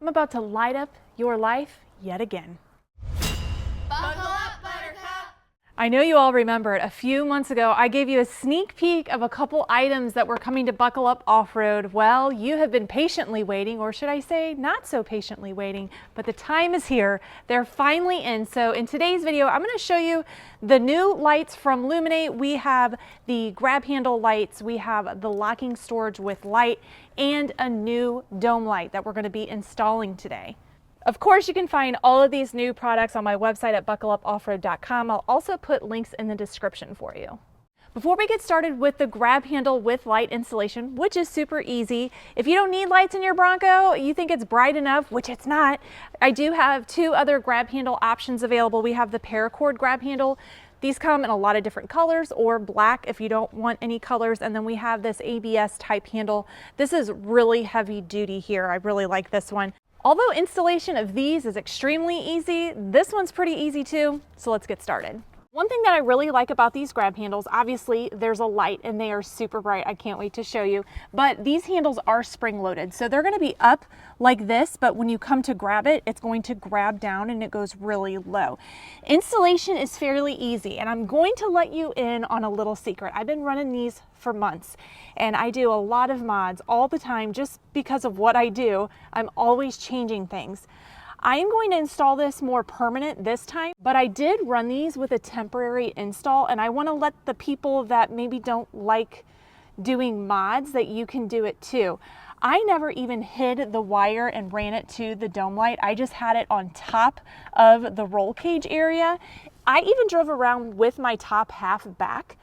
I'm about to light up your life yet again. Buckle up, Buttercup! I know you all remember it. A few months ago, I gave you a sneak peek of a couple items that were coming to Buckle Up Off-Road. Well, you have been patiently waiting, or should I say not so patiently waiting, but the time is here. They're finally in. So in today's video, I'm going to show you the new lights from Lumen8. We have the grab handle lights, we have the locking storage with light, and a new dome light that we're going to be installing today. Of course, you can find all of these new products on my website at buckleupoffroad.com. I'll also put links in the description for you. Before we get started with the grab handle with light installation, which is super easy, if you don't need lights in your Bronco, you think it's bright enough, which it's not, I do have two other grab handle options available. We have the paracord grab handle. These come in a lot of different colors, or black if you don't want any colors. And then we have this ABS type handle. This is really heavy duty here. I really like this one. Although installation of these is extremely easy, this one's pretty easy too, so let's get started. One thing that I really like about these grab handles, obviously there's a light and they are super bright. I can't wait to show you, but these handles are spring loaded. So they're gonna be up like this, but when you come to grab it, it's going to grab down and it goes really low. Installation is fairly easy, and I'm going to let you in on a little secret. I've been running these for months and I do a lot of mods all the time just because of what I do. I'm always changing things. I am going to install this more permanent this time, but I did run these with a temporary install, and I want to let the people that maybe don't like doing mods that you can do it too. I never even hid the wire and ran it to the dome light. I just had it on top of the roll cage area. I even drove around with my top half back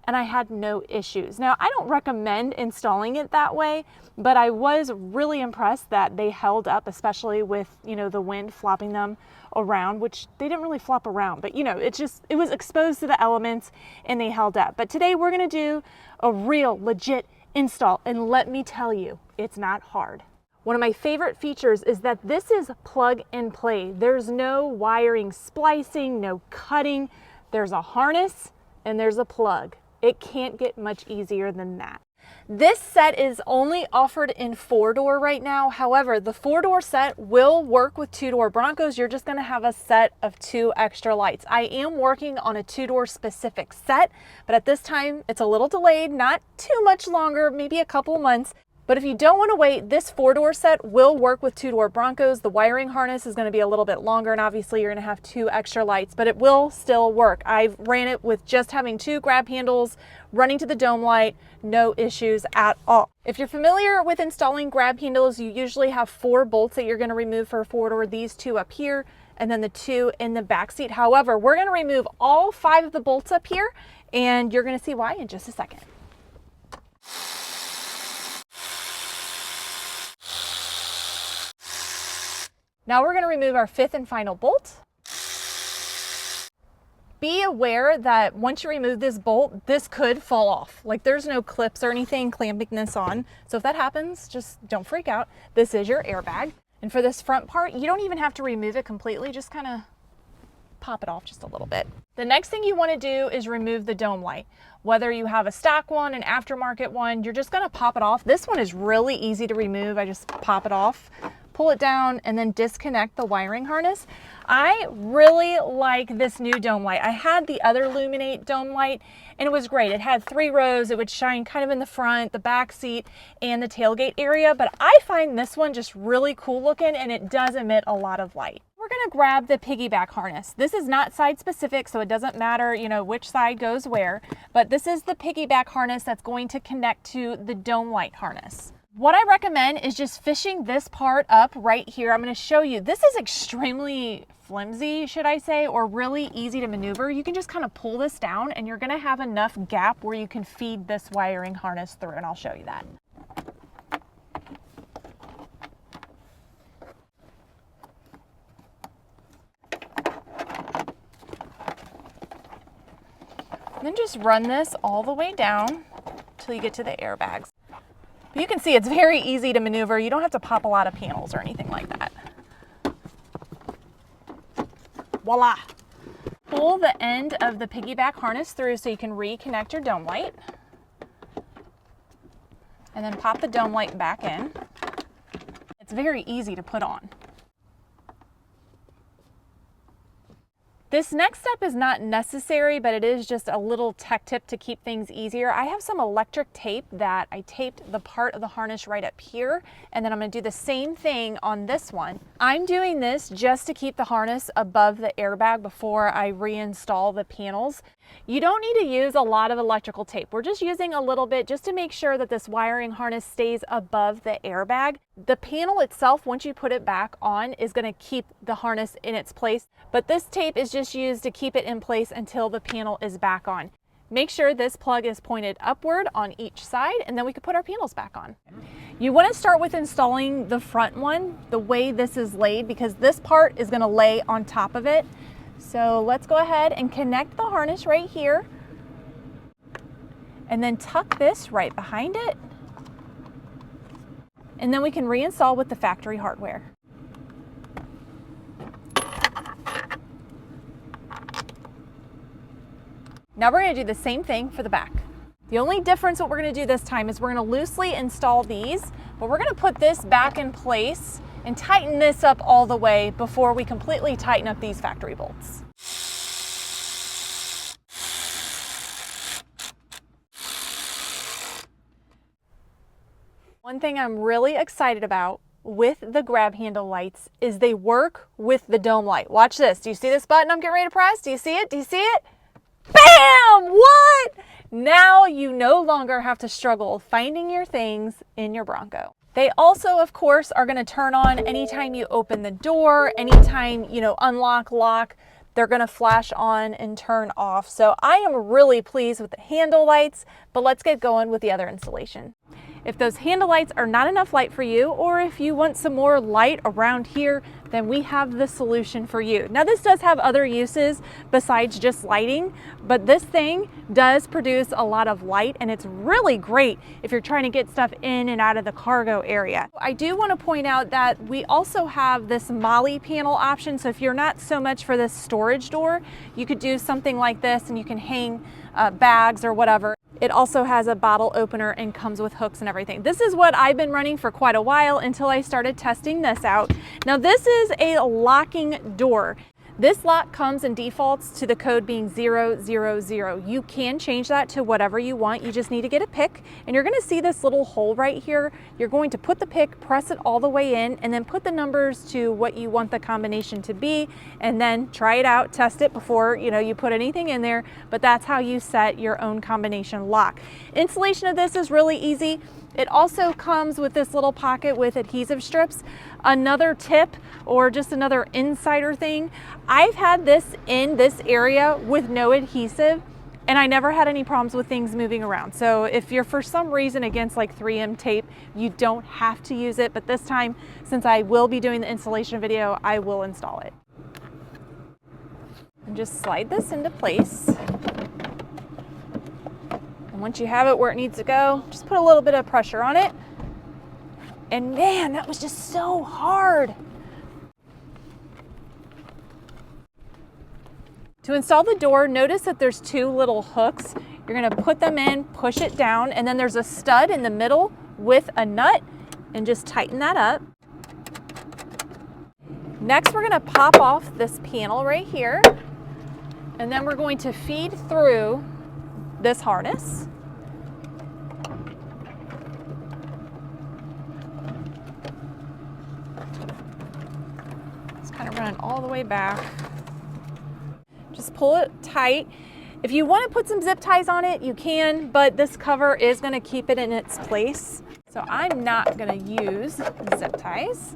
and I had no issues. Now, I don't recommend installing it that way, but I was really impressed that they held up, especially with, the wind flopping them around, which they didn't really flop around, but it was exposed to the elements and they held up. But today we're gonna do a real legit install, and let me tell you, it's not hard. One of my favorite features is that this is plug and play. There's no wiring splicing, no cutting. There's a harness and there's a plug. It can't get much easier than that. This set is only offered in 4-door right now. However, the 4-door set will work with 2-door Broncos. You're just gonna have a set of 2 extra lights. I am working on a 2-door specific set, but at this time it's a little delayed, not too much longer, maybe a couple months. But if you don't want to wait, this 4-door set will work with 2-door Broncos. The wiring harness is going to be a little bit longer, and obviously you're going to have 2 extra lights, but it will still work. I've ran it with just having 2 grab handles, running to the dome light, no issues at all. If you're familiar with installing grab handles, you usually have 4 bolts that you're going to remove for a 4-door, these 2 up here, and then the 2 in the back seat. However, we're going to remove all 5 of the bolts up here, and you're going to see why in just a second. Now we're going to remove our 5th and final bolt. Be aware that once you remove this bolt, this could fall off. Like, there's no clips or anything clamping this on. So if that happens, just don't freak out. This is your airbag. And for this front part, you don't even have to remove it completely. Just kind of pop it off just a little bit. The next thing you want to do is remove the dome light. Whether you have a stock one, an aftermarket one, you're just going to pop it off. This one is really easy to remove. I just pop it off, pull it down, and then disconnect the wiring harness. I really like this new dome light. I had the other Lumen8 dome light and it was great. It had 3 rows. It would shine kind of in the front, the back seat, and the tailgate area, but I find this one just really cool looking, and it does emit a lot of light. We're gonna grab the piggyback harness. This is not side specific, so it doesn't matter, which side goes where, but this is the piggyback harness that's going to connect to the dome light harness. What I recommend is just fishing this part up right here. I'm going to show you. This is extremely flimsy, should I say, or really easy to maneuver. You can just kind of pull this down and you're going to have enough gap where you can feed this wiring harness through, and I'll show you that. And then just run this all the way down till you get to the airbags. You can see it's very easy to maneuver. You don't have to pop a lot of panels or anything like that. Voila! Pull the end of the piggyback harness through so you can reconnect your dome light. And then pop the dome light back in. It's very easy to put on. This next step is not necessary, but it is just a little tech tip to keep things easier. I have some electric tape that I taped the part of the harness right up here, and then I'm going to do the same thing on this one. I'm doing this just to keep the harness above the airbag before I reinstall the panels. You don't need to use a lot of electrical tape. We're just using a little bit just to make sure that this wiring harness stays above the airbag. The panel itself, once you put it back on, is going to keep the harness in its place, but this tape is just used to keep it in place until the panel is back on. Make sure this plug is pointed upward on each side, and then we can put our panels back on. You want to start with installing the front one the way this is laid, because this part is going to lay on top of it. So let's go ahead and connect the harness right here, and then tuck this right behind it, and then we can reinstall with the factory hardware. Now we're going to do the same thing for the back. The only difference what we're going to do this time is we're going to loosely install these, but we're going to put this back in place and tighten this up all the way before we completely tighten up these factory bolts. One thing I'm really excited about with the grab handle lights is they work with the dome light. Watch this. Do you see this button I'm getting ready to press? Do you see it? Do you see it? Bam! What? Now you no longer have to struggle finding your things in your Bronco. They also, of course, are going to turn on anytime you open the door, anytime, unlock, lock. They're going to flash on and turn off. So I am really pleased with the handle lights, but let's get going with the other installation. If those handle lights are not enough light for you, or if you want some more light around here, then we have the solution for you. Now this does have other uses besides just lighting, but this thing does produce a lot of light, and it's really great if you're trying to get stuff in and out of the cargo area. I do want to point out that we also have this Molle panel option, so if you're not so much for this storage door, you could do something like this and you can hang bags or whatever. It also has a bottle opener and comes with hooks and everything. This is what I've been running for quite a while until I started testing this out. Now this is a locking door. This lock comes and defaults to the code being 000. You can change that to whatever you want. You just need to get a pick, and you're going to see this little hole right here. You're going to put the pick, press it all the way in, and then put the numbers to what you want the combination to be, and then try it out, test it before you put anything in there. But that's how you set your own combination lock. Installation of this is really easy. It also comes with this little pocket with adhesive strips. Another tip, or just another insider thing, I've had this in this area with no adhesive, and I never had any problems with things moving around. So if you're for some reason against like 3M tape, you don't have to use it, but this time, since I will be doing the installation video, I will install it. And just slide this into place. And once you have it where it needs to go, just put a little bit of pressure on it. And man, that was just so hard. To install the door, notice that there's two little hooks. You're going to put them in, push it down, and then there's a stud in the middle with a nut, and just tighten that up. Next, we're going to pop off this panel right here, and then we're going to feed through this harness. It's kind of running all the way back. Just pull it tight. If you want to put some zip ties on it, you can, but this cover is going to keep it in its place. So I'm not going to use zip ties.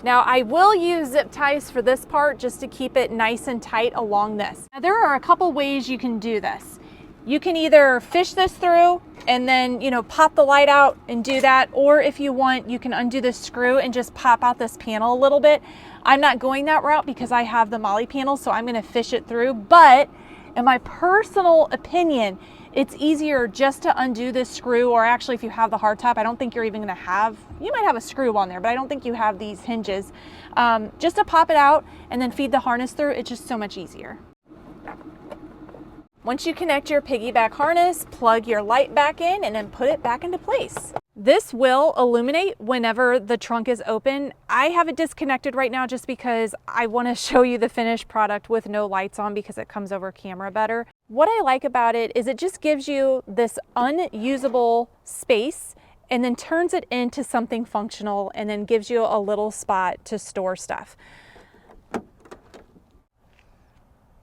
Now I will use zip ties for this part just to keep it nice and tight along this. Now there are a couple ways you can do this. You can either fish this through and then, pop the light out and do that. Or if you want, you can undo the screw and just pop out this panel a little bit. I'm not going that route because I have the Molle panel, so I'm going to fish it through. But in my personal opinion, it's easier just to undo this screw, or actually if you have the hardtop, I don't think you're even going to have, you might have a screw on there, but I don't think you have these hinges. Just to pop it out and then feed the harness through, it's just so much easier. Once you connect your piggyback harness, plug your light back in and then put it back into place. This will illuminate whenever the trunk is open. I have it disconnected right now just because I want to show you the finished product with no lights on because it comes over camera better. What I like about it is it just gives you this unusable space and then turns it into something functional and then gives you a little spot to store stuff.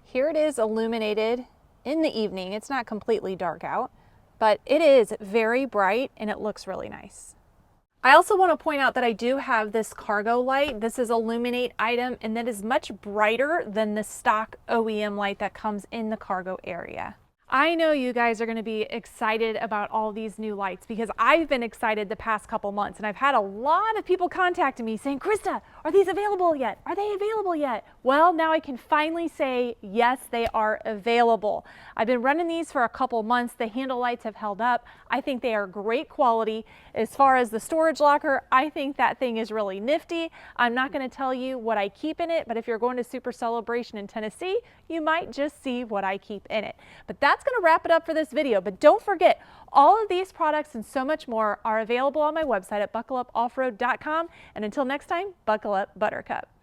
Here it is illuminated in the evening. It's not completely dark out, but it is very bright and it looks really nice. I also want to point out that I do have this cargo light. This is a Lumen8 item and that is much brighter than the stock OEM light that comes in the cargo area. I know you guys are going to be excited about all these new lights because I've been excited the past couple months and I've had a lot of people contacting me saying, Krista, are these available yet? Are they available yet? Well, now I can finally say, yes, they are available. I've been running these for a couple months. The handle lights have held up. I think they are great quality. As far as the storage locker, I think that thing is really nifty. I'm not going to tell you what I keep in it, but if you're going to Super Celebration in Tennessee, you might just see what I keep in it. But that's going to wrap it up for this video. But don't forget, all of these products and so much more are available on my website at buckleupoffroad.com. And until next time, buckle up, Buttercup.